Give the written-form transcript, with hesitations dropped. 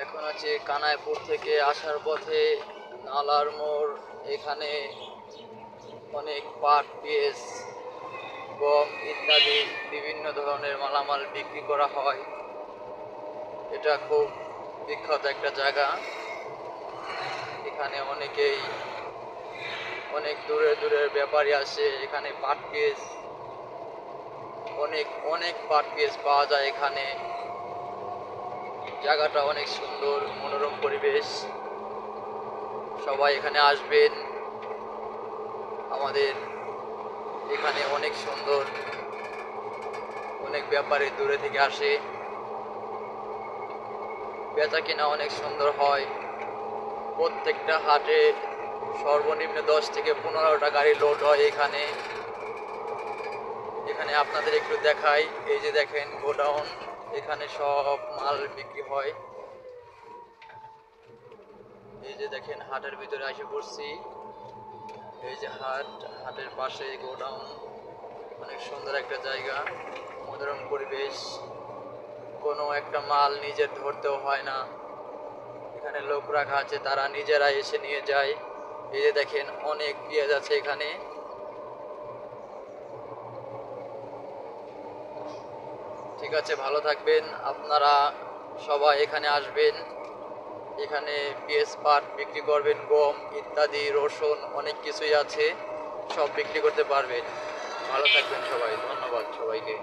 এখন আছে কানাইপুর থেকে আসার পথে নালার মোড়। এখানে অনেক পাট, পেঁয়াজ, গম ইত্যাদি বিভিন্ন ধরনের মালামাল বিক্রি করা হয়। এটা খুব বিখ্যাত একটা জায়গা। এখানে অনেক দূরের ব্যাপারী আসে। এখানে পাট, পেঁয়াজ অনেক অনেক পাট, পেঁয়াজ পাওয়া যায় এখানে। জায়গাটা অনেক সুন্দর, মনোরম পরিবেশ। সবাই এখানে আসবেন। আমাদের এখানে অনেক সুন্দর, অনেক ব্যাপারী দূরে থেকে আসে। বেচা কিনা অনেক সুন্দর হয়। প্রত্যেকটা হাটে সর্বনিম্ন 10 থেকে 15টা গাড়ি লোড হয় এখানে। এখানে আপনাদের একটু দেখাই, এই যে দেখেন গোডাউন, এখানে সব মাল বিক্রি হয়। এই যে দেখেন হাটের ভিতরে এসে পড়ছি। এই যে হাটের পাশে গোডাউন। অনেক সুন্দর একটা জায়গা, মনোরম পরিবেশ। কোনো একটা মাল নিজের ধরতেও হয় না, এখানে লোক রাখা আছে, তারা নিজেরা এসে নিয়ে যায়। এই যে দেখেন অনেক পেঁয়াজ আছে এখানে। ঠিক আছে, ভালো থাকবেন আপনারা। সবাই এখানে আসবেন। এখানে পেঁয়াজ, পাট বিক্রি করবেন, গম ইত্যাদি, রসুন অনেক কিছুই আছে, সব বিক্রি করতে পারবেন। ভালো থাকবেন সবাই, ধন্যবাদ সবাইকে।